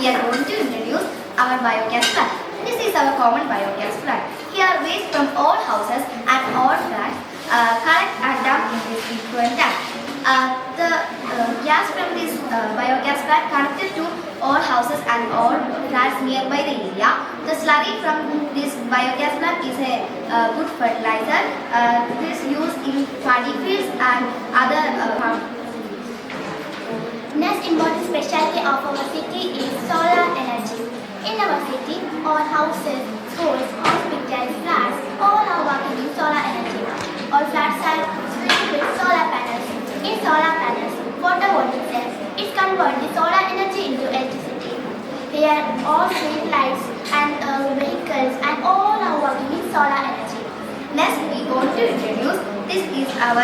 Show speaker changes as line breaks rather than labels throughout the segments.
we are going to introduce our biogas plant. This is our common biogas plant. Here waste from all houses and all flats collect and dump in this effluent tank. The gas from this biogas plant connected to all houses and all flats nearby the area. The slurry from this biogas plant is a good fertilizer. This is used in paddy fields and other
Next important specialty of our city is solar energy. In our city, all houses, schools, hospitals, flats, all are working in solar energy. All flats are filled with solar panels. In solar panels, photovoltaic cells is converting solar energy into electricity. Here, all street lights and vehicles and all are working in solar energy.
Next, we going to introduce this is our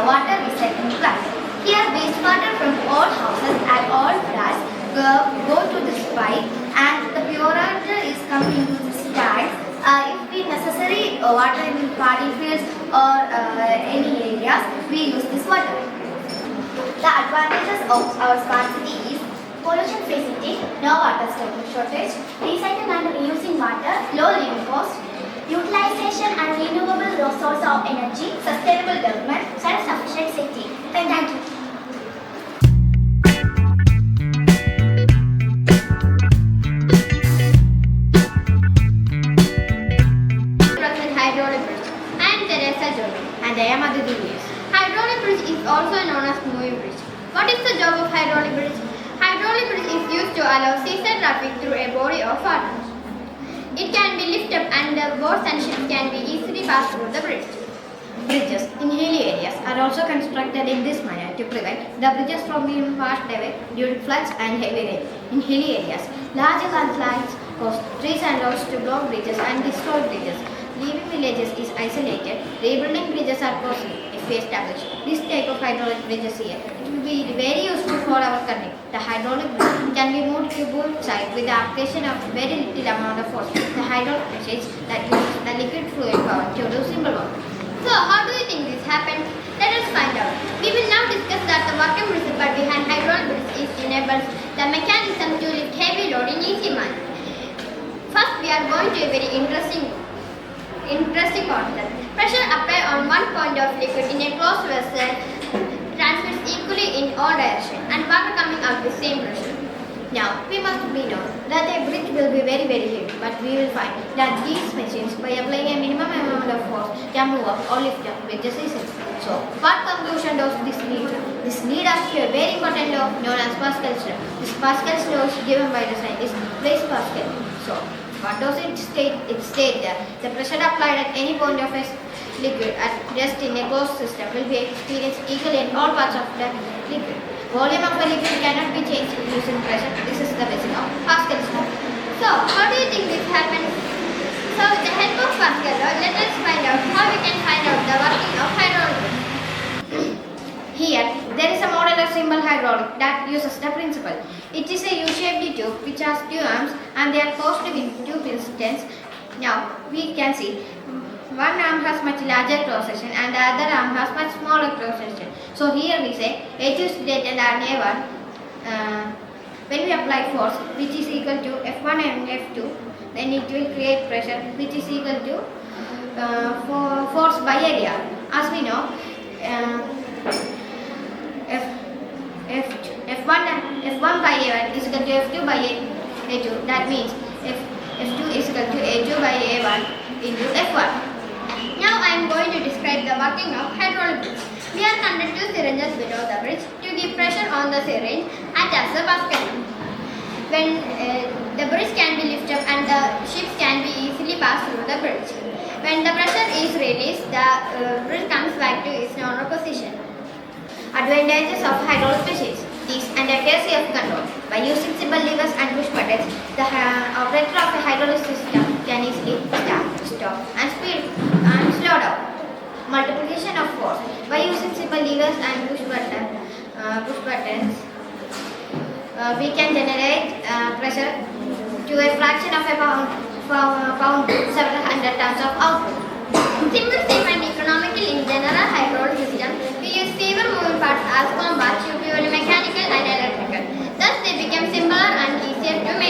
water recycling plant. Here, wastewater from all houses and all flats go to this pipe, and the pure water is coming into this tank. If we necessary water in paddy fields or any areas, we use this water. The advantages of our smart city is
Pollution-free city,
no water shortage,
recycling and reusing water,
low living cost,
utilization and renewable source of energy,
sustainable development.
self-sufficient city. Thank you.
Hydraulic bridge. I am Teresa Joby.
And I am Aditi Villas.
Hydraulic bridge is also known as moving bridge. What is the job of hydraulic bridge? Hydraulic bridge is used to allow seaside traffic through a body of water. It can be lifted and the boats and ships can be easily passed through the bridge.
Bridges in hilly areas are also constructed in this manner to prevent the bridges from being washed away during floods and heavy rain. In hilly areas, large landslides cause trees and roads to block bridges and destroy bridges. Leaving villages is isolated. Rebuilding bridges are costly if we establish this type of hydraulic bridges here. It will be very useful for our country. The hydraulic bridge can be moved to both sides with the application of very little amount of force. The hydraulic machines that use the liquid fluid power to do simple work.
So, how do you think this happened? Let us find out. We will now discuss that the working principle behind hydraulic bridge is enables the mechanism to lift heavy load in easy manner. First, we are going to a very interesting concept. Pressure applied on one point of liquid in a closed vessel transmits equally in all directions and water coming out with same pressure.
Now, we must be known that a bridge will be very heavy, but we will find that these machines, by applying a minimum amount of force, can move up or lift up bridges easily. So, what conclusion does this lead to? This leads us to a very important law known as Pascal's law. This Pascal's law is given by the scientist Blaise Pascal. So, what does it state? It states that the pressure applied at any point of a liquid at rest in a closed system will be experienced equally in all parts of the liquid. Volume of the liquid cannot be changed using pressure. This is the basic of Pascal's law.
So, how do you think this happens? So, with the help of Pascal law, let us find out how we can find out the working of hydraulic bridge.
Here, there is a model of simple hydraulic that uses the principle. It is a U-shaped tube which has two arms and they are closed with two pistons. Now, we can see one arm has much larger cross section and the other arm has much smaller cross section. So here we say A2 is greater than A1 when we apply force which is equal to F1 and F2, then it will create pressure which is equal to force by area. As we know, F1 by A1 is equal to F2 by A2. That means F2 is equal to A2 by A1 into F1.
Now I am going to describe the working of hydraulic bridge. We are connected two syringes below the bridge to give pressure on the syringe and as the basket. When the bridge can be lifted and the ships can be easily passed through the bridge. When the pressure is released, the bridge comes back to its normal position.
Advantages of hydraulic machines. Ease and accuracy of control. By using simple levers and push buttons, the operator of a hydraulic system can easily start, stop and speed and slow down. Multiplication of force. By using simple levers and push buttons, we can generate pressure to a fraction of a pound several hundred tons of output.
Simple, safe and economical in general hydraulic system, we use fewer moving parts as compared to purely mechanical and electrical. Thus they become simpler and easier to maintain.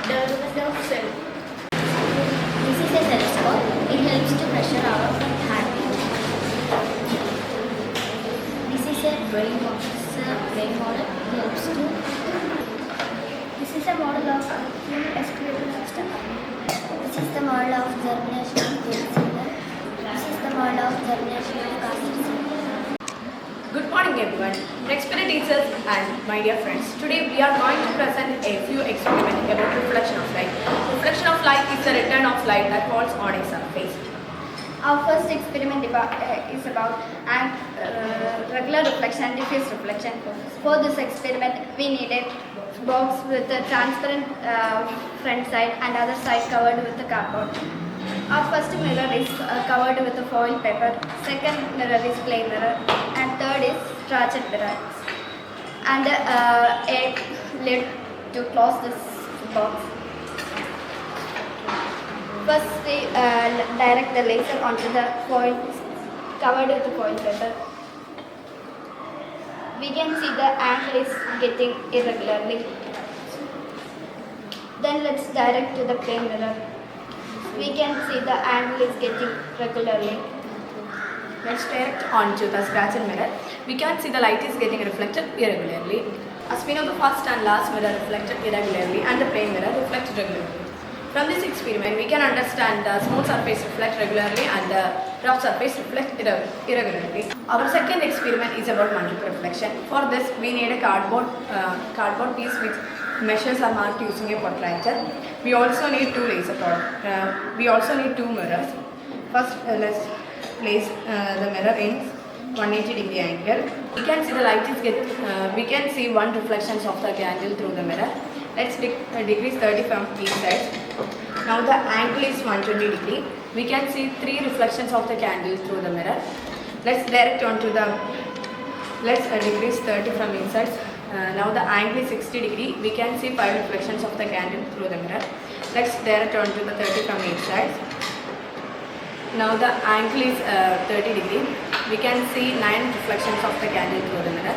development of cell. This is a telescope. It helps to measure our heartbeat. This is a brain model. It helps to. This is a model of human respiratory system. This is the model of germination of cells. This is the model of germination of gases.
Good morning everyone, respected teachers and my dear friends. Today we are going to present a few experiments about reflection of light. Reflection of light is the return of light that falls on a surface.
Our first experiment is about regular reflection and diffuse reflection. For this experiment, we need a box with a transparent front side and other side covered with a cardboard. Our first mirror is covered with a foil paper. Second mirror is plain mirror, and third is stretched mirror. And a lid to close this box. First, we direct the laser onto the foil covered with the foil paper. We can see the angle is getting irregularly. Then let's direct to the plain mirror. We can see the angle is getting regularly.
Let's direct onto the scratched mirror. We can see the light is getting reflected irregularly. As we know, the first and last mirror reflected irregularly and the plain mirror reflects regularly. From this experiment, we can understand the smooth surface reflect regularly and the rough surface reflect irregularly. Our second experiment is about multiple reflection. For this, we need a cardboard piece which measures are marked using a protractor. We also need two laser pods. We also need two mirrors. First, let's place the mirror in 180-degree angle. We can see the light is we can see one reflection of the candle through the mirror. Let's decrease 30 from each side. Now the angle is 120 degree. We can see three reflections of the candle through the mirror. Let's direct onto the. Let's decrease 30 from inside. Now the angle is 60 degree. We can see 5 reflections of the candle through the mirror. Let's direct onto the 30 from each side. Now the angle is 30 degree. We can see 9 reflections of the candle through the mirror.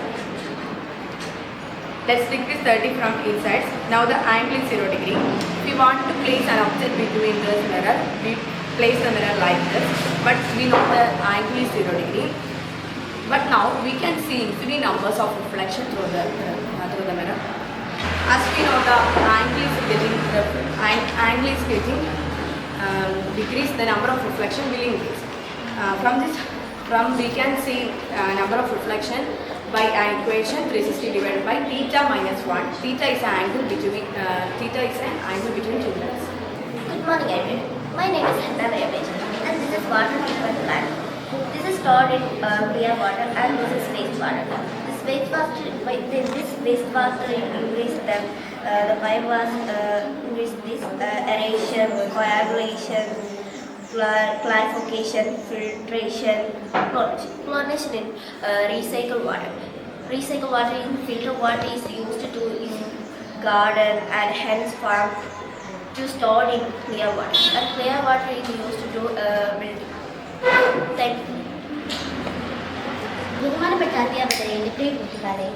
Let's decrease 30 from each side. Now the angle is 0 degree. If we want to place an object between this mirror, we place the mirror like this. But we know the angle is 0 degree. But now we can see infinite numbers of reflection through the mirror. As we know, the angle is getting decrease, the number of reflection will increase. We can see number of reflection by an equation 360 divided by theta minus 1. Theta is an angle between two mirrors.
Good morning everyone. My name is Hannah Ramesh and this is water treatment plant. This is stored in clear water and this is wastewater. This wastewater increase the biomass, increase this aeration, coagulation, clarification, filtration, chlorination in recycled water. Recycled water in filtered water is used in garden and hence farm to store in clear water. And clear water is used to building. Thank you.
ബഹുമാനപ്പെട്ട അധ്യാപകരെ, എൻ്റെ പ്രിയ കൂട്ടുകാരെ,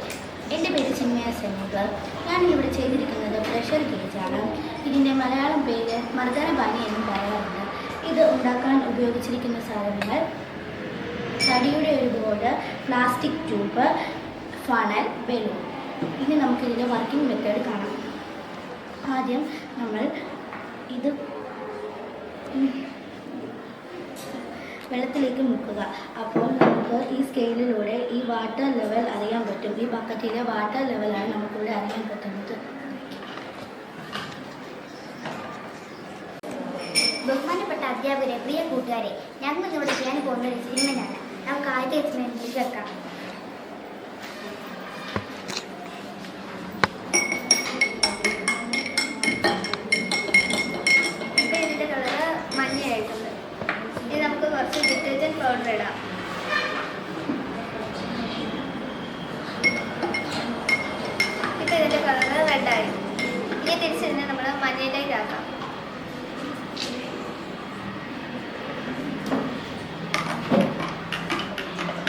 എൻ്റെ പേര് ചിന്മയ സെന്നുകൾ. ഞാനിവിടെ ചെയ്തിരിക്കുന്നത് pressure ഗേജാണ്. ഇതിൻ്റെ മലയാളം പേര് മർദ്ദനപാനി എന്ന് പറയാറുണ്ട്. ഇത് ഉണ്ടാക്കാൻ ഉപയോഗിച്ചിരിക്കുന്ന സാധനങ്ങൾ തടിയുടെ ഒരു board, plastic tube, funnel, balloon. ഇനി നമുക്കിതിൻ്റെ വർക്കിംഗ് മെത്തേഡ് കാണാം. ആദ്യം നമ്മൾ ഇത് വെള്ളത്തിലേക്ക് മുക്കുക. അപ്പോൾ നമുക്ക് ഈ സ്കെയിലിലൂടെ ഈ വാട്ടർ ലെവൽ അറിയാൻ പറ്റും. ഈ ബക്കറ്റിലെ വാട്ടർ ലെവലാണ് നമുക്കിവിടെ അറിയാൻ പറ്റുന്നത്.
ബഹുമാനപ്പെട്ട അധ്യാപകരെ, പ്രിയ കൂട്ടുകാരെ, ഞങ്ങൾ ഇവിടെ ചെയ്യാൻ പോകുന്ന ഒരു എക്സ്പെരിമെൻ്റാണ്. നമുക്ക് ആദ്യത്തെ എക്സ്പെരിമെൻറ്റിലേക്ക് വെക്കാം.
ഇതിൻ്റെ കളറ് മഞ്ഞയായിട്ടുണ്ട്. ഇനി നമുക്ക് കുറച്ച് ഡിറ്റർജൻറ്റ് പൗഡർ ഇടാം. ഇപ്പം ഇതിൻ്റെ കളറ് റെഡായി. ഇനി തിരിച്ചിരുന്ന് നമ്മൾ മഞ്ഞയിലേക്ക് ആക്കാം.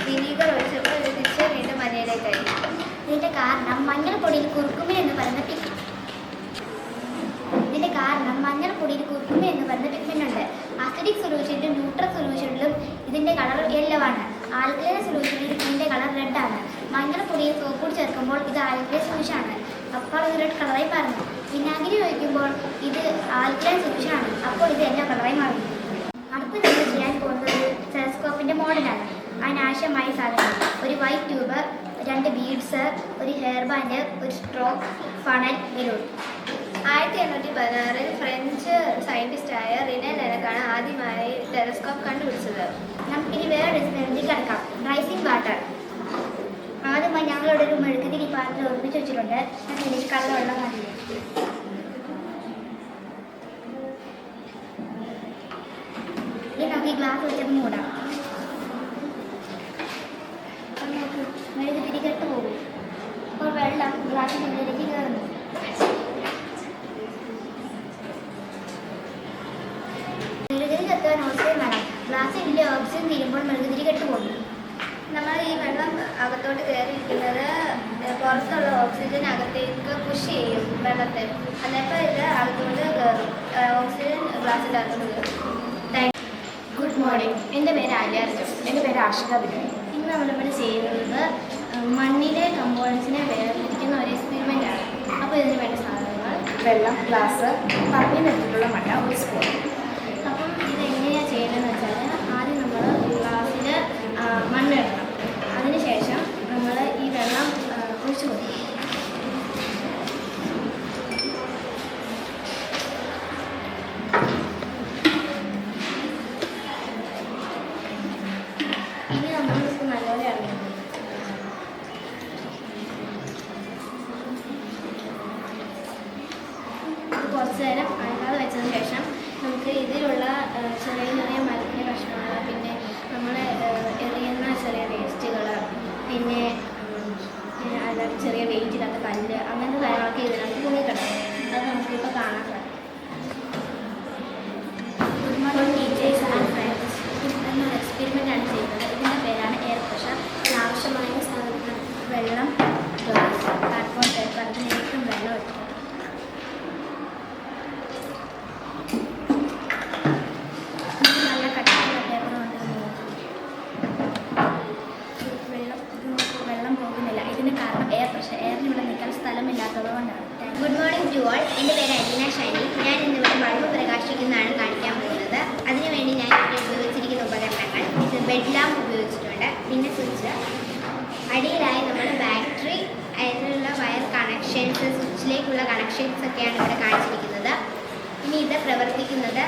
വിനീഗർ ഒഴിച്ചപ്പോൾ ഇത് തിരിച്ച് വീണ്ടും മഞ്ഞയിലേക്കായി.
ഇതിൻ്റെ കാരണം മഞ്ഞൾപ്പൊടിയിൽ കുറുക്കുമി എന്ന് പറയുന്ന ടിക്ക്. മഞ്ഞൾപ്പൊടിയിൽ കുർക്കുമ എന്ന് പറയുന്ന പിഗ്മെന്റ് ഉണ്ട്. അസിഡിക് സൊല്യൂഷനിലും ന്യൂട്രൽ സൊല്യൂഷനിലും ഇതിന്റെ കളർ യെല്ലോ ആണ്. ആൽക്കലൈൻ സൊല്യൂഷനിൽ ഇതിന്റെ കളർ റെഡ് ആണ്. മഞ്ഞൾപ്പൊടിയിൽ സോപ്പ് ചേർക്കുമ്പോൾ ഇത് ആൽക്കലൈൻ സൊല്യൂഷൻ ആണ്, അപ്പോൾ ഇത് റെഡ് കളറായി മാറുന്നു. വിനാഗിരി ഒഴിക്കുമ്പോൾ ഇത് ആൽക്കലൈൻ സൊല്യൂഷൻ ആണ്, അപ്പോൾ ഇത് യെല്ലോ കളറായി മാറുന്നു. അടുത്ത് നമ്മൾ ചെയ്യാൻ പോകുന്നത് ടെലസ്കോപ്പിന്റെ മോഡലാണ്. അതിനാവശ്യമായ സാധനങ്ങൾ: ഒരു വൈറ്റ് ട്യൂബ്, 2 ബീഡ്സ്, ഒരു ഹെയർ ബാൻഡ്, ഒരു സ്ട്രോ, ഫണൽ, ബലൂൺ.
1816 ഫ്രഞ്ച് സയന്റിസ്റ്റായ റിനെ ലെനക്കാണ് ആദ്യമായി ടെലസ്കോപ്പ് കണ്ടുപിടിച്ചത്.
നമുക്കിനി വേറെ എക്സ്പെരിമെന്റിൽ കിടക്കാം. Rising water. ആദ്യമായി ഞങ്ങളുടെ ഒരു മെഴുകുതിരി പാത്രത്തിൽ ഒളിപ്പിച്ച് വെച്ചിട്ടുണ്ട്. അതിലേക്ക് കള്ളവെള്ളം മതി. ഇനി നമുക്ക് ഈ ഗ്ലാസ് വെച്ചത് മൂടാം. നോക്കൂ, മെഴുകുതിരി കെട്ട് പോകും. അപ്പോൾ വെള്ളം ഗ്ലാസിനുള്ളിലേക്ക് കയറുന്നു. മെഴുകുതിരി കത്തുവാൻ ഓക്സിജൻ വേണം. ഗ്ലാസ്സിൻ്റെ ഓക്സിജൻ തീരുമ്പോൾ മെഴുകുതിരി കെട്ടുപോകും.
നമ്മൾ ഈ വെള്ളം അകത്തോട്ട് കയറിയിരിക്കുന്നത് പുറത്തുള്ള ഓക്സിജൻ അകത്തേക്ക് പുഷ് ചെയ്യും വെള്ളത്തെ, അതപ്പോൾ ഇത് അകത്തോട്ട് കയറും, ഓക്സിജൻ ഗ്ലാസ്സിൻ്റെ അകത്തോട്ട് കയറും.
Good morning. എൻ്റെ പേര് ആര്യ അർജുൻ. എൻ്റെ പേര് ആഷിക ബിനു.
ഇന്ന് നമ്മളിവിടെ ചെയ്യുന്നത് മണ്ണിലെ കമ്പോണൻസിനെ വേർതിരിക്കുന്ന ഒരു എക്സ്പെരിമെൻ്റ് ആണ്. അപ്പോൾ ഇതിന് വേണ്ട സാധനങ്ങൾ:
വെള്ളം, ഗ്ലാസ്, പറഞ്ഞു വെച്ചിട്ടുള്ള മണ്ണ, ഒരു സ്പൂൺ.
അപ്പം ഇത് എങ്ങനെയാണ് ചെയ്യേണ്ടതെന്ന് വെച്ചാൽ ആദ്യം നമ്മൾ ഗ്ലാസ്സിൽ മണ്ണിടണം. അതിനുശേഷം നമ്മൾ ഈ വെള്ളം ഒഴിച്ചു കൊടുക്കണം. ഇനി നമ്മൾക്ക് നല്ലപോലെ അറിയാം. കുറച്ച് നേരം അനങ്ങാതെ വെച്ചതിന് ശേഷം നമുക്ക് ഇതിലുള്ള ചെറിയ ചെറിയ മരത്തിൻ്റെ കഷ്ണങ്ങൾ, പിന്നെ നമ്മൾ എറിയുന്ന ചെറിയ വേസ്റ്റുകൾ, പിന്നെ അല്ലാതെ ചെറിയ വെയിറ്റ് ഇല്ലാത്ത കല്ല്, അങ്ങനത്തെ കാര്യങ്ങളൊക്കെ ഇതിനകത്ത് മുങ്ങിക്കിടക്കും. അത് നമുക്കിപ്പോൾ കാണാൻ സാധിക്കും. Good morning teachers and friends. എന്നൊരു എക്സ്പെരിമെൻ്റ് ആണ് ചെയ്യുന്നത്. ഇതിൻ്റെ പേരാണ് എയർ പ്രഷർ. ആവശ്യമായ സാധനങ്ങൾ: വെള്ളം, ഗ്ലാസ്, കാർബൺ പേപ്പർ, അതിലേക്കും വെള്ളം എടുക്കുക. നല്ല കട്ടിയുള്ള പേപ്പർ കൊണ്ട് വെള്ളം പോകുന്നില്ല. ഇതിന് കാരണം എയർ പ്രഷർ. എയറിന് ഇവിടെ നിൽക്കാൻ സ്ഥലമില്ലാത്തത് കൊണ്ടാണ്.
Good morning to all. എൻ്റെ പേര് അലീന ഷൈനി. ഞാൻ ഇന്നിവിടെ ബൾബ് പ്രകാശിക്കുന്നതാണ് കാണിക്കാൻ പോകുന്നത്. അതിനുവേണ്ടി ഞാൻ ഇവിടെ ഉപയോഗിച്ചിരിക്കുന്ന ഉപകരണങ്ങൾ: ഇത് ബെഡ് ലാമ്പ് ഉപയോഗിച്ചിട്ടുണ്ട്, പിന്നെ സ്വിച്ച്. അടിയിലായി നമ്മൾ ബാറ്ററി, അതിനുള്ള വയർ കണക്ഷൻസ്, സ്വിച്ചിലേക്കുള്ള കണക്ഷൻസ് ഒക്കെയാണ് ഇവിടെ കാണിച്ചിരിക്കുന്നത്. ഇനി ഇത് പ്രവർത്തിക്കുന്നത്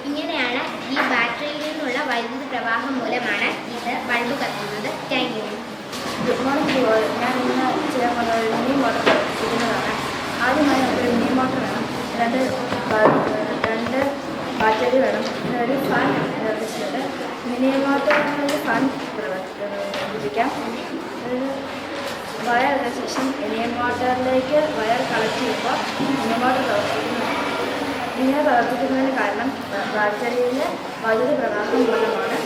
ഇങ്ങനെയാണ്. ഈ ബാറ്ററിയിൽ നിന്നുള്ള വൈദ്യുത പ്രവാഹം മൂലമാണ് ഇത് ബൾബ് കത്തുന്നത്. Thank you.
Good morning to all. ഞാൻ ഇന്ന് ചെയ്യാൻ പോകുന്നത് ഒരു മിനി മോട്ടർ പ്രവർത്തിക്കുന്നതാണ്. ആദ്യമായി നമുക്കൊരു മിനി മോട്ടർ വേണം, രണ്ട് ബാറ്ററി വേണം, പിന്നെ ഒരു ഫാൻ നിർദ്ദേശിച്ചിട്ട് മിനി മോട്ടറിൽ ഫാൻ പ്രവർത്തിപ്പിക്കാം. ഒരു വയർ ഇട്ട ശേഷം മിനി മോട്ടറിലേക്ക് വയർ കണക്ട് ചെയ്യുമ്പോൾ മിനി മോട്ടർ പ്രവർത്തിക്കുന്നു. ഇങ്ങനെ പ്രവർത്തിക്കുന്നതിന് കാരണം ബാറ്ററിയിൽ വൈദ്യുതി പ്രവാഹം മൂലമാണ്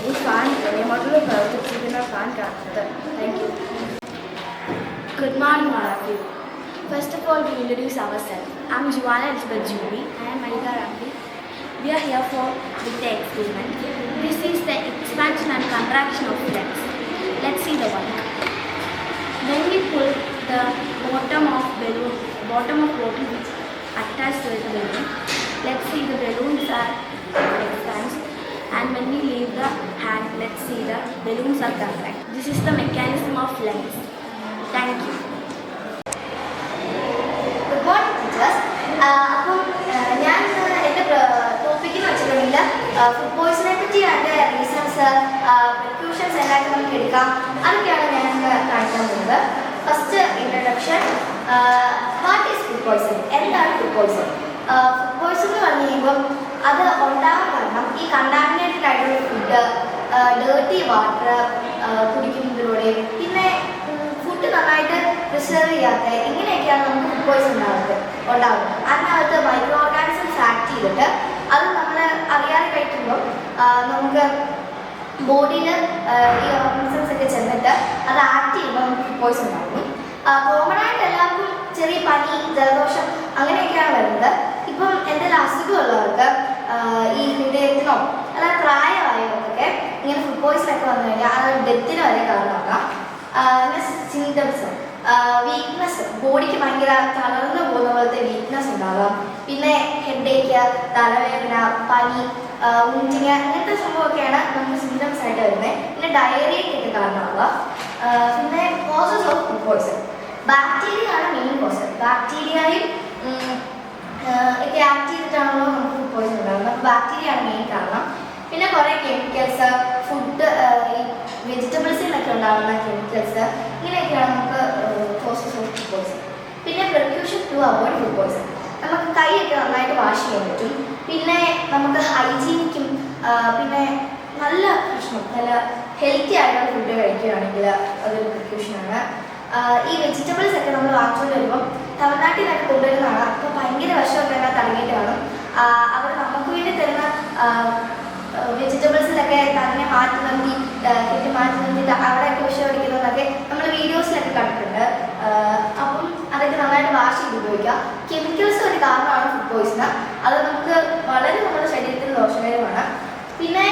ഈ ഫാൻ മിനി മോട്ടറിൽ പ്രവർത്തിച്ചിരിക്കുന്ന ഫാൻ കാണുന്നത്. Thank you.
Good morning, all of you. First of all, we introduce ourselves. I'm Juana Elizabeth Julie. I am Malika Ramli. We are here for with the experiment. This is the expansion and contraction of flux. Let's see the work. When we pull the bottom of bottle which attached to the balloon, let's see the balloons are expands. And when we leave the hand, let's see the balloons are contract. This is the mechanism of flux. Thank you.
Good morning teachers. അപ്പം ഞാൻ എൻ്റെ ടോപ്പിക്കെന്ന് വെച്ചിട്ടുണ്ടെങ്കിൽ food പോയ്സനെ പറ്റി അതിൻ്റെ reasons, പ്രിക്യൂഷൻസ് എല്ലാവരും നമുക്ക് എടുക്കാം. അതൊക്കെയാണ് ഞാൻ കാണിക്കാൻ പോകുന്നത്. First introduction. What is food poison? എന്താണ് ഫുഡ് പോയ്സൺ? ഫുഡ് പോയ്സൺ എന്ന് പറഞ്ഞു കഴിയുമ്പം അത് ഉണ്ടാകാൻ കാരണം ഈ കണ്ടാമിനേറ്റഡ് ആയിട്ടുള്ള ഫുഡ്, ഡേർട്ടി വാട്ടർ കുടിക്കുന്നതിലൂടെ, പിന്നെ ഫുഡ് നന്നായിട്ട് പ്രിസർവ് ചെയ്യാത്ത, ഇങ്ങനെയൊക്കെയാണ് നമുക്ക് ഫുഡ് പോയ്സൺ ഉണ്ടാകുന്നത്. അതിനകത്ത് മൈക്രോ ഓർഗാനിസംസ് ആക്ട് ചെയ്തിട്ട് അത് നമ്മൾ അറിയാതെ കഴിക്കുമ്പോൾ നമുക്ക് ബോഡിയിൽ ഈ ഓർഗാനിസംസ് ഒക്കെ ചെന്നിട്ട് അത് ആക്ട് ചെയ്യുമ്പോൾ നമുക്ക് ഫുഡ് പോയ്സൺ ഉണ്ടാകും. കോമൺ ആയിട്ട് എല്ലാവർക്കും ചെറിയ പനി,
ജലദോഷം അങ്ങനെയൊക്കെയാണ് വരുന്നത്. ഇപ്പം എന്തെങ്കിലും അസുഖമുള്ളവർക്ക് ഈ ഹൃദയത്തിനോ അല്ല പ്രായമായവർക്കൊക്കെ ഇങ്ങനെ ഫുഡ് പോയ്സൺ ഒക്കെ വന്നു കഴിഞ്ഞാൽ അത് ഡെത്തിന് വരെ കാരണമാക്കാം. സിംറ്റംസ് വീക്ക്നെസ്, ബോഡിക്ക് ഭയങ്കര തളർന്നു പോകുന്ന പോലത്തെ വീക്ക്നെസ് ഉണ്ടാകാം. പിന്നെ ഹെഡേക്ക്, തലവേദന, പനി, മുഞ്ചിങ്ങ അങ്ങനത്തെ സംഭവമൊക്കെയാണ് നമുക്ക് സിംറ്റംസ് ആയിട്ട് വരുന്നത്. പിന്നെ ഡയറിയയ്ക്കൊക്കെ കാരണമാകാം. പിന്നെ causes of food poison, bacteria ആണ് മെയിൻ കോസ്. ബാക്ടീരിയയും ഒക്കെ ആക്ട് ചെയ്തിട്ടാണല്ലോ നമുക്ക് ഫുഡ് പോയ്സൺ ഉണ്ടാകുന്നത്. അപ്പോൾ ബാക്ടീരിയ ആണ് മെയിൻ കാരണം. പിന്നെ കുറേ കെമിക്കൽസ്, ഫുഡ് ഈ വെജിറ്റബിൾസിലൊക്കെ ഉണ്ടാകുന്ന കെമിക്കൽസ്, ഇങ്ങനെയൊക്കെയാണ് നമുക്ക് കോസസ് ഓഫ് ഫുഡ് പോയ്സൺ. പിന്നെ പ്രിക്യൂഷൻ ടു അവോയ്ഡ് ഫുഡ് പോയ്സൺ, നമുക്ക് കൈയൊക്കെ നന്നായിട്ട് വാഷ് ചെയ്യാൻ പറ്റും. പിന്നെ നമുക്ക് ഹൈജീനിക്കും പിന്നെ നല്ല ഭക്ഷണം, നല്ല ഹെൽത്തി ആയിട്ടുള്ള ഫുഡ് കഴിക്കുകയാണെങ്കിൽ അതൊരു പ്രിക്യൂഷനാണ്. ഈ വെജിറ്റബിൾസ് ഒക്കെ നമ്മൾ വാങ്ങിച്ചുകൊണ്ട് വരുമ്പം തമിഴ്നാട്ടിൽ നിന്നൊക്കെ കൊണ്ടുവരുന്നതാണ്. അപ്പോൾ ഭയങ്കര വിഷമൊക്കെ അതിനകത്ത് അടങ്ങിയിട്ട് കാണും. അവർ നമുക്ക് വേണ്ടി തരുന്ന വെജിറ്റബിൾസിലൊക്കെ തന്നെ മാറ്റി നിർത്തി കെട്ടി മാറ്റി നിർത്തിയിട്ട് അവിടെയൊക്കെ വിഷം അടിക്കുന്നതൊക്കെ നമ്മൾ വീഡിയോസിലൊക്കെ കണ്ടിട്ടുണ്ട്. അപ്പം അതൊക്കെ നന്നായിട്ട് വാഷ് ചെയ്ത് ഉപയോഗിക്കുക. കെമിക്കൽസ് ഒരു കാരണമാണ് ഫുഡ് പോയ്സൺ. അത് നമുക്ക് വളരെ നമ്മുടെ ശരീരത്തിന് ദോഷകരമാണ്. പിന്നെ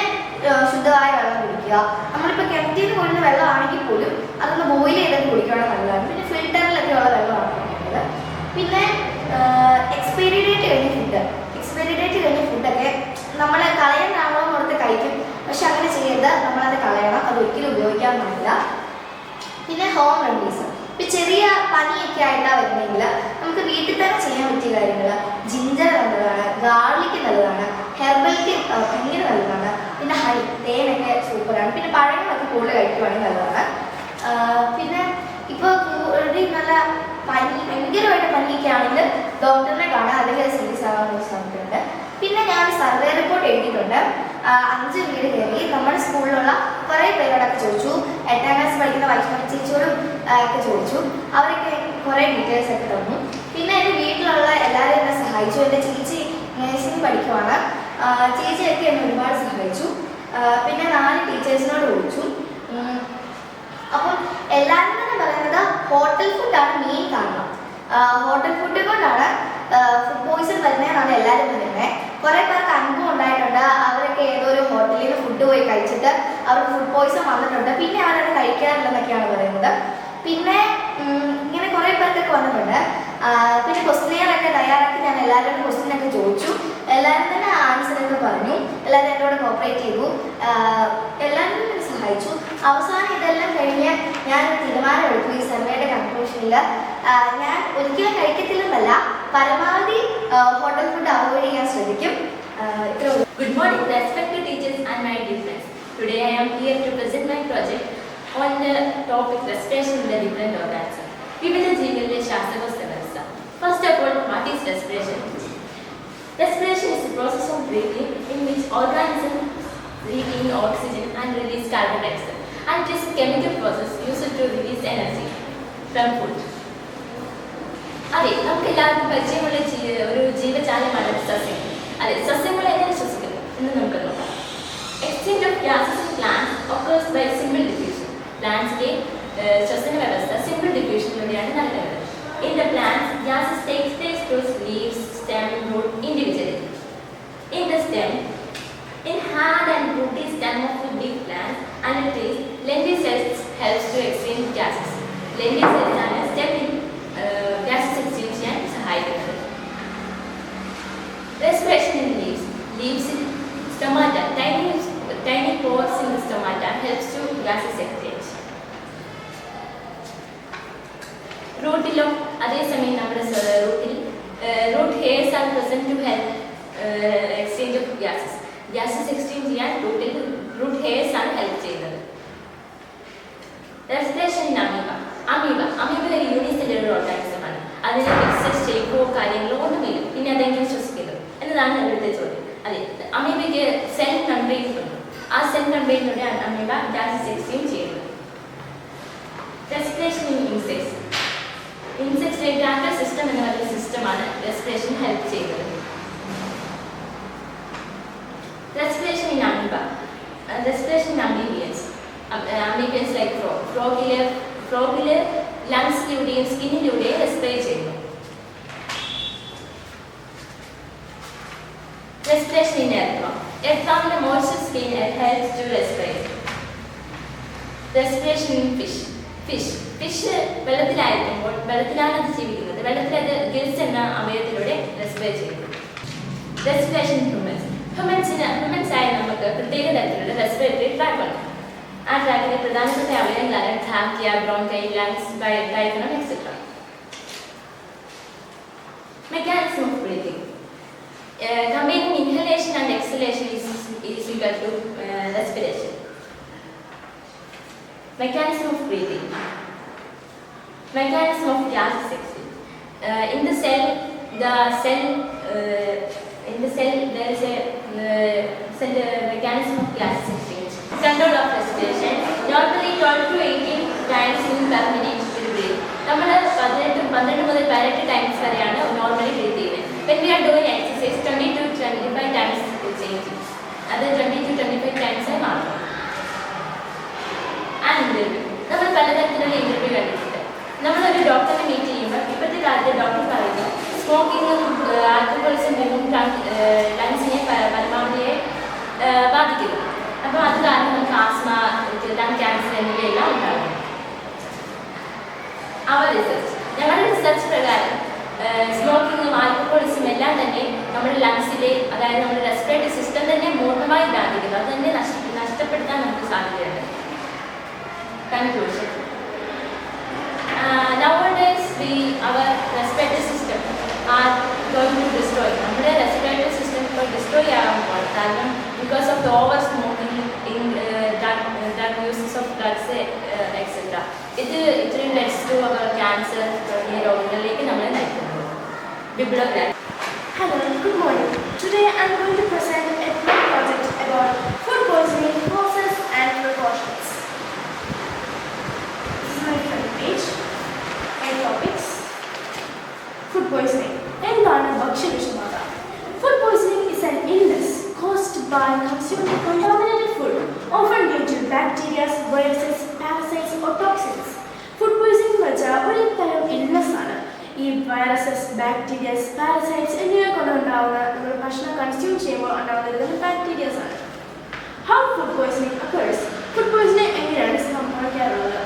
ശുദ്ധമായ വെള്ളം കുടിക്കുക. നമ്മളിപ്പോൾ കിണറ്റിൽ നിന്ന് കൊണ്ടുവരുന്ന വെള്ളമാണെങ്കിൽ പോലും അതൊന്ന് ബോയിൽ ചെയ്തൊക്കെ കുടിക്കുകയാണെങ്കിൽ നല്ലതാണ്. പിന്നെ ഫിൽറ്ററിലൊക്കെ ഉള്ള വെള്ളമാണ് കുടിക്കുന്നത്. പിന്നെ എക്സ്പയറി ഡേറ്റ് കഴിഞ്ഞ ഫുഡ്, എക്സ്പയറി ഡേറ്റ് കഴിഞ്ഞ ഫുഡൊക്കെ നമ്മൾ കളയാനാണോ കൊടുത്ത് കഴിക്കും. പക്ഷെ അങ്ങനെ ചെയ്യരുത്, നമ്മളത് കളയണം. അത് ഒരിക്കലും ഉപയോഗിക്കാൻ പാടില്ല. പിന്നെ ഹോം റെമഡീസ്, ഇപ്പം ചെറിയ പനിയൊക്കെ ആയിട്ടാണ് വരുന്നതെങ്കിൽ നമുക്ക് വീട്ടിൽ തന്നെ ചെയ്യാൻ പറ്റിയ കാര്യങ്ങൾ, ജിഞ്ചർ നല്ലതാണ്, ഗാർലിക്ക് നല്ലതാണ്, ഹെർബൽ ടീ ഭയങ്കര നല്ലതാണ്. പിന്നെ ഹണി, തേനൊക്കെ സൂപ്പറാണ്. പിന്നെ പഴങ്ങളൊക്കെ കൂടുതൽ കഴിക്കുവാണെങ്കിൽ നല്ലതാണ്. പിന്നെ ഇപ്പോൾ നല്ല പനി, ഭയങ്കരമായിട്ട് പനിയൊക്കെ ആണെങ്കിൽ ഡോക്ടറിനെ കാണാൻ അല്ലെങ്കിൽ സീരിയസ് ആകാനുള്ള സാധ്യതയുണ്ട്. പിന്നെ ഞാൻ സർവേ റിപ്പോർട്ട് എഴുതിയിട്ടുണ്ട്. 5 വീട് കയറി നമ്മുടെ സ്കൂളിലുള്ള കുറേ പേരോടൊക്കെ ചോദിച്ചു. 8ാം ക്ലാസ് പഠിക്കുന്ന വൈഷ്ണവി ചേച്ചിയോടും ഒക്കെ ചോദിച്ചു. അവരൊക്കെ കുറേ ഡീറ്റെയിൽസ് ഒക്കെ തന്നു. പിന്നെ എൻ്റെ വീട്ടിലുള്ള എല്ലാവരും എന്നെ സഹായിച്ചു. എൻ്റെ ചേച്ചി നേഴ്സിംഗ് പഠിക്കുവാണ്. ചേച്ചിയൊക്കെ എന്നെ ഒരുപാട് സഹായിച്ചു. പിന്നെ 4 ടീച്ചേഴ്സിനോട് ചോദിച്ചു. അപ്പം എല്ലാവരും തന്നെ പറയുന്നത് ഹോട്ടൽ ഫുഡാണ് മെയിൻ കാരണം. ഹോട്ടൽ ഫുഡ് കൊണ്ടാണ് ഫുഡ് പോയ്സൺ വരുന്നതെന്നാണ് എല്ലാവരും പറയുന്നത്. കുറേ പേർക്ക് അനുഭവം ഉണ്ടായിട്ടുണ്ട്. അവരൊക്കെ ഏതോ ഒരു ഹോട്ടലിൽ നിന്ന് ഫുഡ് പോയി കഴിച്ചിട്ട് അവർക്ക് ഫുഡ് പോയ്സൺ വന്നിട്ടുണ്ട്. പിന്നെ അവരത് കഴിക്കാറില്ലെന്നൊക്കെയാണ് പറയുന്നത്. പിന്നെ ഇങ്ങനെ കുറേ പേർക്കൊക്കെ വന്നിട്ടുണ്ട്. പിന്നെ ക്വസ്റ്റ്യനൊക്കെ തയ്യാറാക്കി ഞാൻ എല്ലാവരോടും ക്വസ്റ്റ്യനൊക്കെ ചോദിച്ചു. എല്ലാവരും തന്നെ ആൻസറൊക്കെ പറഞ്ഞു. എല്ലാവരും എന്നോട് കോപ്പറേറ്റ് ചെയ്തു. എല്ലാവരും തന്നെ സഹായിച്ചു. അവസാനം ഇതെല്ലാം കഴിഞ്ഞ് ഞാൻ തീരുമാനമെടുത്തു. ഈ സർവേയുടെ കൺക്ലൂഷനിൽ ഞാൻ ഒരിക്കലും കഴിക്കത്തില്ലെന്നല്ല, പരമാവധി ഹോട്ടൽ ഫുഡ് അവോയ്ഡ് ചെയ്യാൻ ശ്രമിക്കും.
Good morning, respected teachers and my dear friends. Today I am here to present my project on the topic respiration in the different organs. വിവിധ ജീവികളിലെ ശ്വാസകോശ വ്യവസ്ഥ. First of all, what is respiration? Respiration is the process of breathing in which organisms breathe in oxygen and release carbon dioxide. And it is a chemical process used to release energy from food. അതെ, നമുക്ക് എല്ലാവർക്കും പരിചയമുള്ള ഒരു ജീവജാലമാണ് സസ്യം. അതെ, സസ്യങ്ങൾ എങ്ങനെ ശ്വസിക്കുന്നു എന്ന് നമുക്ക് നോക്കാം. Exchange of gases in plants occurs by simple diffusion. പ്ലാന്റ്സിലെ ശ്വസന വ്യവസ്ഥ സിമ്പിൾ ഡിഫ്യൂഷനിലൂടെയാണ് നടക്കുന്നത്. In the plants, gases take place through leaves, stem, root individually. In the stem, in hard and woody stem of the big plant and the trees, Leydig cells helps to exchange gases. Leydig cells ആണ് സ്റ്റെമ്മിൽ gases exchange ചെയ്യാൻ സഹായിക്കുന്നത്. Respiration in leaves. Leaves in stomata. Tiny pores in the stomata helps to gases exchange. റൂട്ടിലും അതേസമയം നമ്മുടെ റൂട്ടിൽ root hairs are present to help exchange of gases. Gases exchange ചെയ്യാൻ root hairs ആണ് help ചെയ്യുന്നത്. Respiration in amoeba ഒരു unicellular organism ആണ്. അതിന് fixed ഷേപ്പോ കാര്യങ്ങളോ ഒന്നുമില്ല. പിന്നെ അതെങ്ങനെ ശ്വസിക്കുന്നത് എന്നതാണ് ഇവിടുത്തെ ചോദ്യം. അതെ, അമീബയ്ക്ക് സെൽ കണ്ടെയ്ൻസ് ഉണ്ട്. ആ സെൽ കണ്ടെയ്നിലൂടെ അമീബ ഗ്യാസസ് എക്സ്ചേഞ്ച് ചെയ്യുന്നത്. Respiration in insects. ഇൻസെക്ട്സ് ഡാറ്റർ സിസ്റ്റം എന്ന പറയുന്ന സിസ്റ്റമാണ് റെസ്പിറേഷൻ ഹെൽപ്പ് ചെയ്യുന്നത്. Respiration in amoeba. Respiration in amphibians. Amphibians like ഫ്രോഗില് ലങ്സിലൂടെയും സ്കിന്നിലൂടെയും റെസ്പിറേറ്റ് ചെയ്യുന്നു. Respiration in aircraft. Aircraft the moisture skin helps to respire. Respiration in fish. Fish വെള്ളത്തിലായിരിക്കുമ്പോൾ വെള്ളത്തിലാണ് അത് ജീവിക്കുന്നത്. വെള്ളത്തിൽ അത് ഗിൽസ് എന്ന അവയവത്തിലൂടെ റെസ്പിറേറ്റ് ചെയ്യുന്നു. റെസ്പിറേഷൻ ഹ്യൂമൻസ് ആയ നമുക്ക് പ്രത്യേക തരത്തിലുള്ള റെസ്പിറേറ്ററി ട്രാക്ക് ഉണ്ട്. ആ ട്രാക്കിലെ പ്രധാനപ്പെട്ട അവയവങ്ങളാണ് trachea, bronchi, lungs, diaphragm etcetera. Mechanism of breathing. Combining inhalation and exhalation is equal to respiration. Mechanism of breathing. Mechanism of gas exchange. In the cell there is a mechanism of gas exchange. Control of respiration. Normally 12 to 18 times in per minute we breathe. നമ്മൾ 12 മുതൽ 18 times വരെയാണ് normally breath ചെയ്യുന്നത്. When we are doing exercise 20 to 25 times change. അത് 20 to 25 times ആയി മാറും. നമ്മൾ പലതരത്തിലുള്ള interview കണ്ടിട്ടുണ്ട്. നമ്മളൊരു ഡോക്ടറിനെ മീറ്റ് ചെയ്യുമ്പോൾ ഇപ്പോഴത്തെ കാലത്ത് ഡോക്ടർ പറയുന്നു സ്മോക്കിങ്ങും ആൽക്കഹോളിസം ലങ്സിനെ പരമാവധിയെ ബാധിക്കുന്നു. അപ്പോൾ അത് കാരണം നമുക്ക് ആസ്മ, ലങ് ക്യാൻസർ എന്നിവയെല്ലാം ഉണ്ടാകും. ഞങ്ങളുടെ റിസർച്ച് പ്രകാരം സ്മോക്കിങ്ങും ആൽക്കഹോളിസും എല്ലാം തന്നെ നമ്മുടെ ലങ്സിലെ, അതായത് നമ്മുടെ റെസ്പിറേറ്ററി സിസ്റ്റം തന്നെ പൂർണ്ണമായി ബാധിക്കുന്നു. അത് തന്നെ നഷ്ടപ്പെടുത്താൻ നമുക്ക് സാധ്യതയുണ്ട്. Conclusion. Nowadays our respiratory system are going to destroy. നമ്മുടെ respiratory system ഇപ്പോൾ destroy ആകുമ്പോൾ കാരണം because of the over smoking, drug uses of drugs etc. ഇത് leads to our cancer തുടങ്ങിയ രോഗങ്ങളിലേക്ക് നമ്മളെ നയിക്കുന്നു. Bibliography.
Hello, good morning. Today I am going to present a project about food poisoning causes and precautions. My front page and topics. Food poisoning. എന്താണ് ഭക്ഷ്യവിഷബാധ? Food poisoning is an illness caused by consuming contaminated food, often due to bacteria, viruses, parasites or toxins. Food poisoning വെച്ചാൽ ഒരു തരം illness ആണ്. ഈ viruses, bacterias, parasites എന്നിവ കൊണ്ടുണ്ടാവുന്ന നമ്മൾ ഭക്ഷണം consume ചെയ്യുമ്പോൾ ഉണ്ടാകുന്ന ബാക്ടീരിയസ് ആണ്. How food poisoning occurs? Food poisoning എങ്ങനെയാണ് സംഭവിക്കാറുള്ളത്?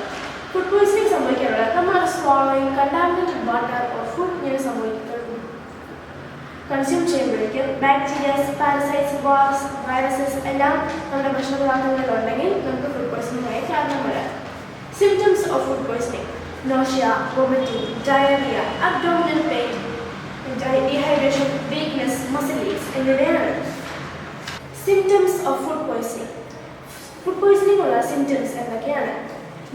ഫുഡ് പോയിസണിങ് സംഭവിക്കാറുള്ളത് നമ്മൾ swallowing contaminated water or food ഇങ്ങനെ സംഭവിക്കുന്നത്. കൺസ്യൂം ചെയ്യുമ്പോഴേക്കും ബാക്ടീരിയസ്, പാരസൈറ്റ്സ്, വൈറസസ് എല്ലാം നമ്മുടെ ഭക്ഷണപദാർത്ഥങ്ങളിലുണ്ടെങ്കിൽ നമുക്ക് ഫുഡ് പോയിസണിംഗായി കാരണം വരാം. Symptoms of food poisoning: nausea, vomiting, diarrhea, abdominal pain, dehydration, weakness, muscle aches എന്നിവയാണ് symptoms of food poisoning. Food poisoning ഉള്ള സിംറ്റംസ് എന്തൊക്കെയാണ്?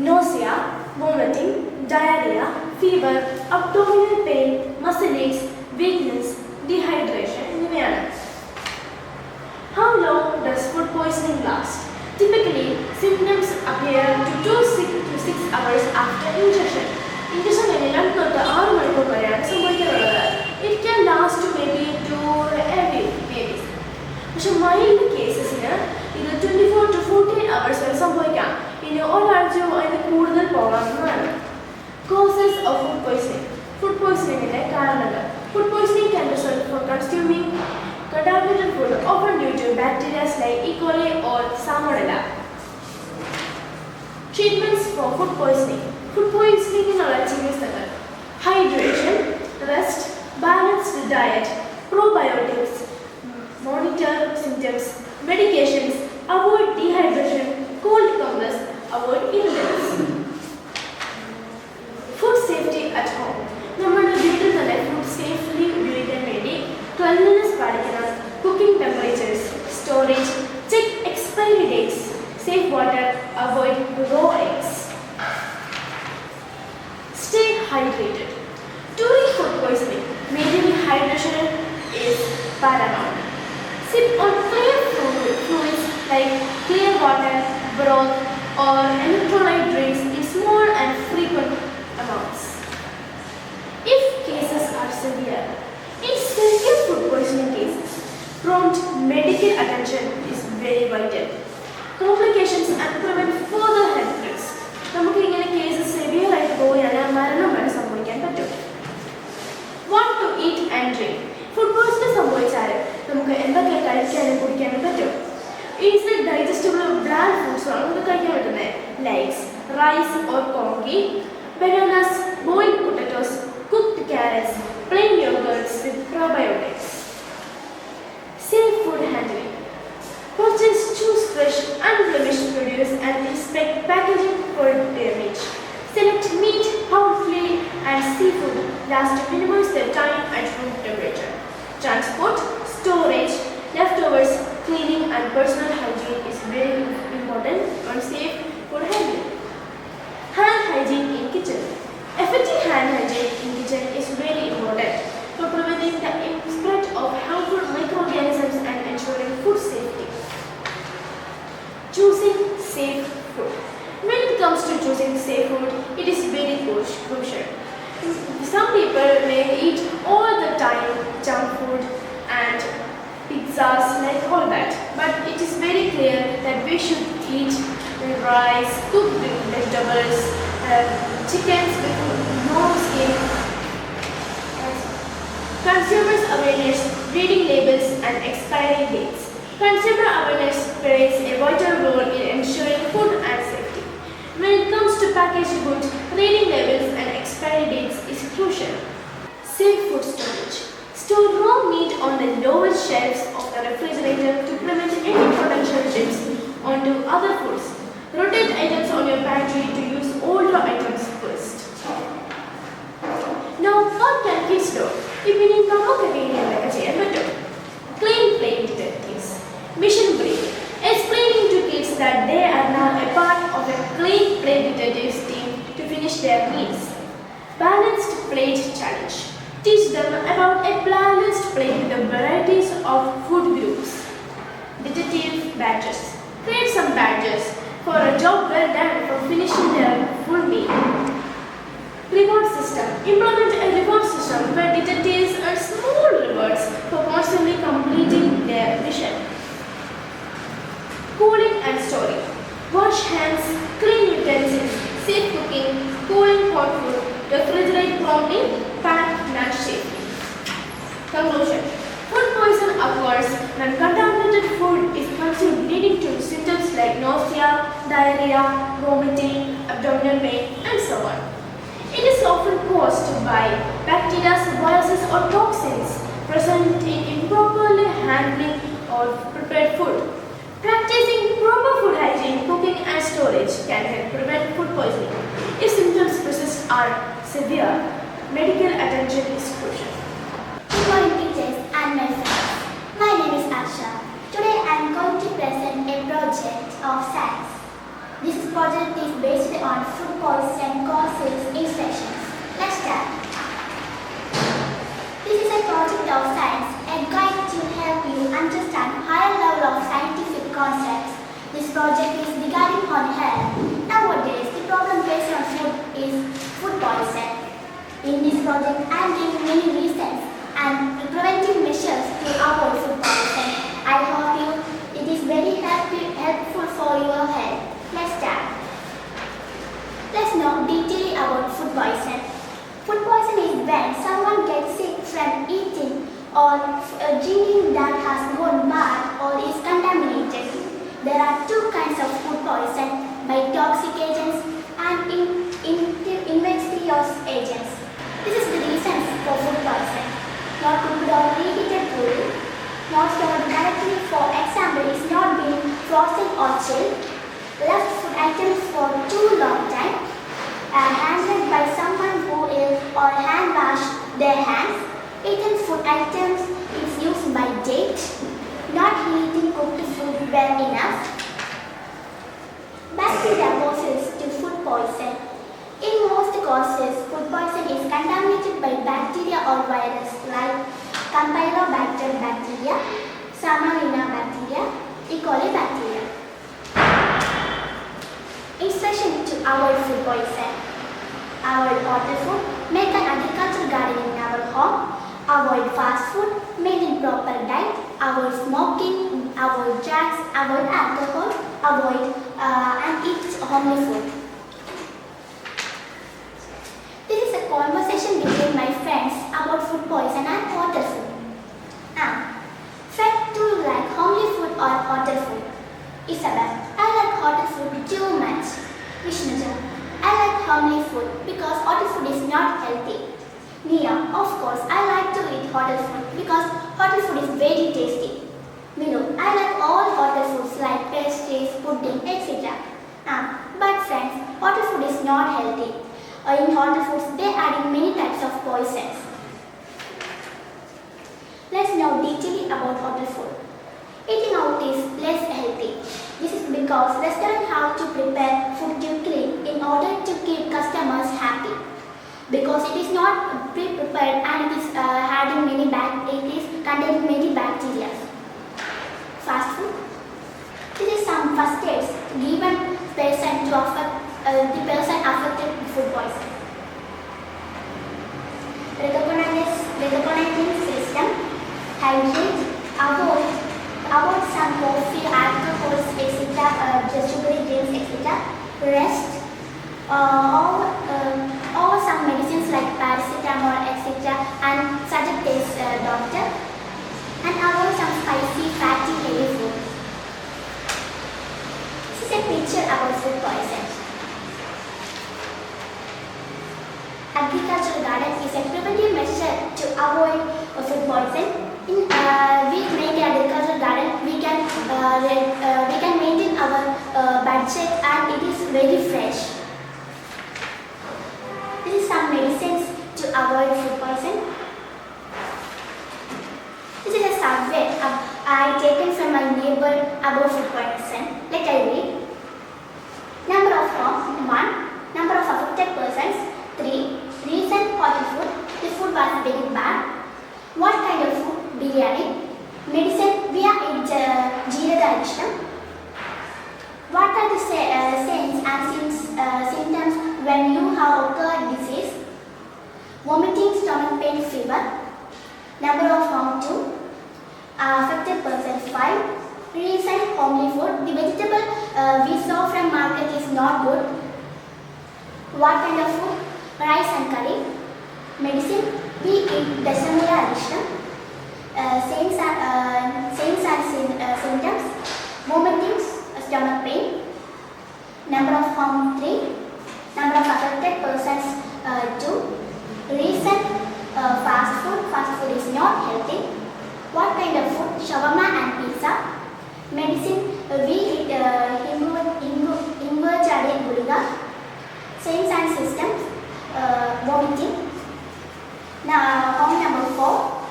nausea, vomiting, diarrhea, fever, abdominal pain, muscle aches, weakness, dehydration എന്നിവയാണ്. How long does food poisoning last? Typically, symptoms appear to 2 to 6 hours after ingestion. Ingestion കഴിഞ്ഞ് 2 തൊട്ട് 6 മണിക്കൂർ വരെയാണ് സംഭവിക്കാറുള്ളത്. It can last maybe 2 a week, maybe. പക്ഷെ mild കേസസിന് ഇത് 24 to 48 hours വരെ സംഭവിക്കാം. ഇനി ഒരാഴ്ചയോ അതിന് കൂടുതൽ പോകാവുന്നതാണ്. Causes of food poisoning. Food poisoning കാരണങ്ങൾ. Food poisoning can result from consuming contaminated food, often due to bacteria like E. coli or Salmonella. Treatments for food poisoning. Food poisoning ചികിത്സകൾ: hydration, rest, balanced diet, probiotics, monitor symptoms, medications, avoid dehydration, cold compress, avoid illness. Food safety at home. നമ്മുടെ വീട്ടിൽ തന്നെ food safely ഉപയോഗിക്കാൻ വേണ്ടി cleanliness പാലിക്കണം, cooking temperatures, storage, check expiry dates, save water, avoid raw eggs. Stay hydrated. During food poisoning, maintaining hydration is paramount. Sip on clear fluids like clear water, broth or electrolyte drinks in small and frequent amounts. If cases are severe, in severe food poisoning cases, prompt medical attention is very vital. Complications and prevent further health risks. നമുക്ക് ഇങ്ങനെ cases severe ആയിട്ട് പോയാൽ മരണം വരെ സംഭവിക്കാൻ പറ്റും. What to eat and drink. Food poisoning സംഭവിക്കാൻ ചോദിച്ചാൽ നമുക്ക് എന്തൊക്കെ കഴിക്കാനും കുടിക്കാനും പറ്റും? ഈസിലി ഡൈജസ്റ്റബിൾ ബ്രാൻഡ് ഫുഡ്സാണ് നമുക്ക് കഴിക്കാൻ പറ്റുന്നത്. Likes rice or congee, bananas, boiled potatoes, cooked carrots, plain yogurts with probiotics. Safe food handling. Purchase, choose fresh, unblemished produce and inspect packaging for damage. Select meat, poultry and seafood last to minimize their time at room temperature. Transport, storage, leftovers, cleaning and personal hygiene is very important on safe food handling. Hand hygiene in kitchen. Effective hand hygiene in kitchen is very important for preventing the spread of harmful microorganisms and ensuring food safety. Choosing safe food. When it comes to choosing safe food, it is very crucial. Some people may eat all the time junk food and pizzas, like all that. But it is very clear that we should eat rice, cooked vegetables, chickens with no skin. Consumers awareness, reading labels and expiry dates. Consumer awareness plays a vital role in ensuring food and safety. When it comes to packaged goods, reading labels and expiry dates is crucial. Safe food storage. Store raw meat on the lower shelves of the refrigerator to prevent any potential chips onto other foods. Rotate items on your pantry to use older items first. Now, what can kids do? If we need to clean plate detectives. Mission brief. Explaining to kids that they are now a part of a clean plate detectives team to finish their meals. Balanced plate challenge. Teach them about a balanced plate with the varieties of food groups. Detective badges. Create some badges for a job well done for finishing their full meal. Reward system. Implement a reward system where detectives earn small rewards for constantly completing their mission. Cooling and storing. Wash hands, clean utensils, safe cooking, cooling hot food, refrigerate promptly, pack lunch safely. Conclusion. Food poison occurs when contaminated food is consumed, leading to symptoms like nausea, diarrhea, vomiting, abdominal pain, and so on. It is often caused by bacteria, viruses, or toxins present in improperly handling or prepared food. Practicing proper food hygiene, cooking, and storage can help prevent food poisoning. If symptoms persist or severe, medical attention is crucial.
Good morning, teachers and my friends. My name is Asha. Today I am going to present a project of science. This project is based on food poison causes infections. Let's start. This is a project of science, a guide to help you understand higher level of scientific concepts. This project is regarding on health. Nowadays, the problem faced on food is food poison. In this project, I am giving many reasons and preventive measures to avoid food poison. I hope it is very helpful for your health. Let's start. Let's know detail about food poison. Food poison is when someone gets sick from eating or drinking that has gone bad or is contaminated. There are two kinds of food poison, by toxic agents and infectious agents. This is the reasons for food poison. Not cooked or reheated food, not stored directly, for example, is not being frozen or chilled, left food items for too long time, handled by someone who is or hand wash their hands, eaten food items is used by date, not heating cooked food well enough. Bacteria causes to food poison. In most cases, food poison is contaminated by bacteria or virus like Campylobacter bacteria, Salmonella bacteria, E. coli bacteria. Instruction to avoid food poison. Avoid water food, make an agricultural garden in our home. Avoid fast food, maintain proper diet. Avoid smoking, avoid drugs, avoid alcohol, avoid and eat homely food. This is a conversation between my friends about food poison and water food. Now, hotel food because hotel food is very tasty. Below, I like all hotel foods like pastries, pudding, etc. But friends, hotel food is not healthy. In hotel foods, they add in many types of poisons. Let's know detailing about hotel food. Eating out is less healthy. This is because restaurants have to prepare food quickly in order to keep customers happy. Because it is not pre-prepared and it is containing many bacteria. Fast food. This is some first aids given person to affect the person affected with food poisoning. Recognizing system, hydrate, avoid some coffee, alcohols, etc., sugary drinks, etc. Rest, or some medicines like paracetamol, etc., and suggest this doctor. And avoid some spicy, fatty, heavy food. This is a picture about food poison. Agricultural garden is a preventive measure to avoid food poison. In we make an agricultural garden, we can maintain our budget and it is very fresh. This is some medicines to avoid food poison. This is a survey I taken from my neighbor about food poison. Let I read. Number of homes, 1. Number of affected persons, 3. Reason hotel food. The food was very bad. What kind of food? Biryani. Medicine, we are in Jeeraga addiction. What are the signs and symptoms when you have occurred disease? Vomiting, stomach pain, fever. Number of home 2. Affected persons 5. Reason homely food. The vegetable we saw from market is not good. What kind of food? Rice and curry. Medicine, we eat Dasamura addiction. Signs and symptoms. Vomiting, stomach pain. Number of home 3. Number of affected persons 2. Reason fast food. Fast food is not healthy. What kind of food? Shawarma and pizza. Medicine, we eat Imberchade Guriga. Signs and symptoms, vomiting. Now, home number 4.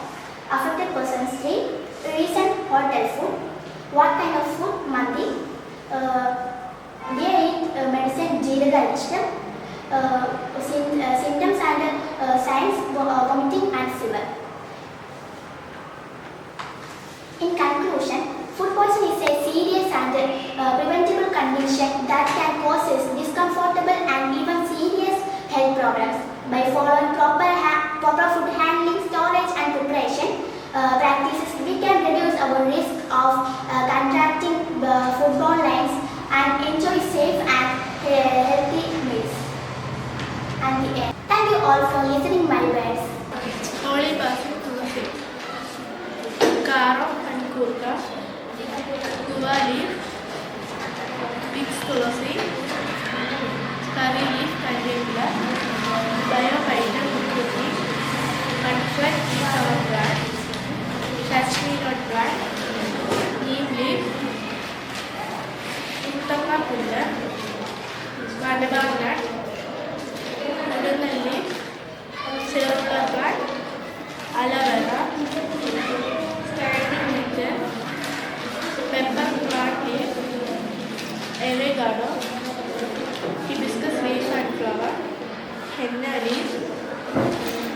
Affected persons 3. Reason hotel food. What kind of food? Mandi. They eat medicine Jeeraga addiction. Symptoms and signs, vomiting and fever. In conclusion, food poisoning is a serious and preventable condition that can cause discomfortable and even serious health problems. By following proper food handling, storage and preparation practices, we can reduce our risk of contracting foodborne lines and enjoy safe and healthy meals. And the end. Thank you all for listening my words.
Holy Basil Tulasi, Karo and Kurka, Guava leaf, Pig's Tulasi, Curry leaf Candida, Biophytum Tutti, Mudflat is our brand, Kashmir brand, Neem leaf, Uttapa Punda, Vadaban nut, Udana leaf, Circular plant, aloe vera, standing litter, pepper plant leaf, avocado, hibiscus leaf and flower, henna leaf,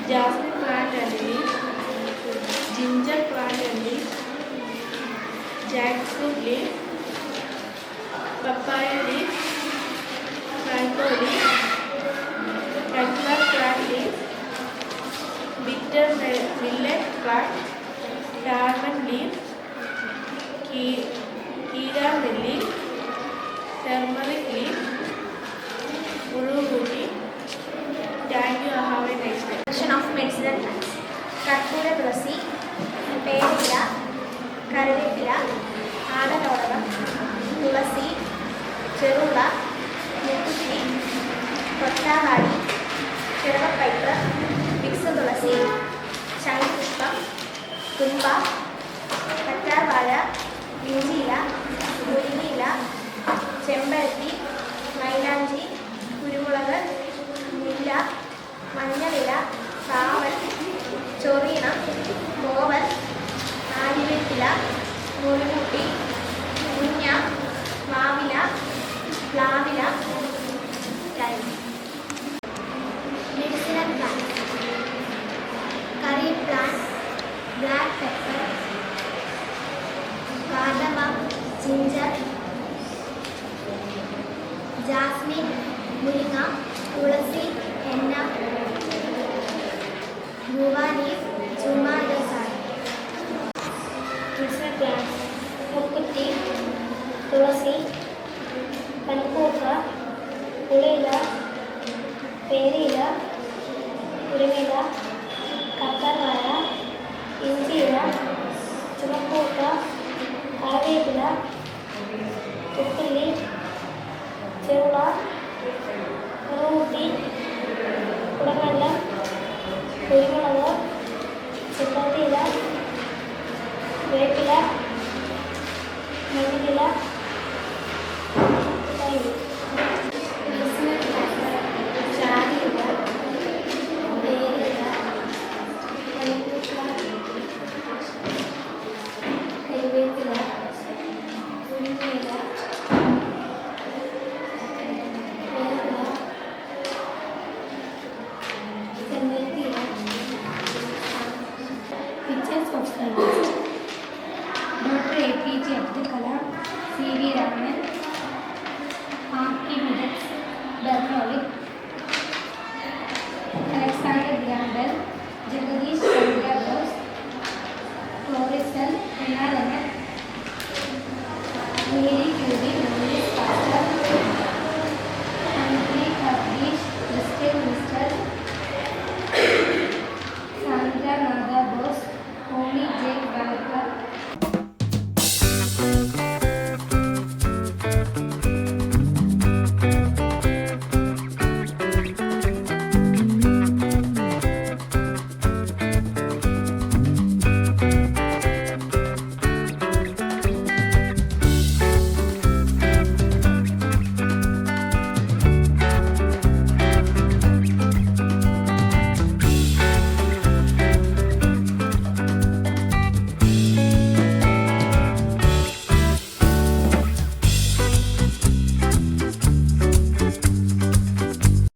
jasmine plant and leaf, ginger plant and leaf, jackfruit leaf, papaya leaf, mango leaf, regular plant leaf, bitter millet plant, tarman leaf, keeda leaf, turmeric leaf, uruguti. Thank you. Have a nice day.
Collection of medicinal plants. Karpura tulasi, Perila, Karivepila, Adanodavam, Tulasi, Cherula, Muthuti, Kottavadi, Cheravapaitra, Viksa tulasi, Shani Pushpa, തുമ്പ, കറ്റാർവാഴ, ഇഞ്ചിയില, മുരിങ്ങയില, ചെമ്പരത്തി, മൈലാഞ്ചി, കുരുമുളക്, മുല്ല, മഞ്ഞളില, കാവൽ, ചൊറീണ, കോവൽ, ആര്യവേപ്പില, മുറിമുട്ടി, മുഞ്ഞ, മാവില, പ്ലാവില,
Medicinal plants. Curry plant, black pepper, cardamom, ginger, jasmine, muringa, tulasi, henna, guava leaf, chuma dasar.
medicinal plants, മുക്കുറ്റി, തുളസി, കൽക്കൂക്ക, പുളിയില, പേരിയില, കുരുമില, കറ്റാർവാഴ, ഇഞ്ചിയില, ചുമക്കൂക്ക, കറിവേപ്പില, ഉപ്പില്ലി, ചെറുള, മുറുമുട്ടി, കുടങ്ങല്ലം, കുരുമുളക്, ചെമ്പരത്തിയില, വേപ്പില, മല്ലിയില,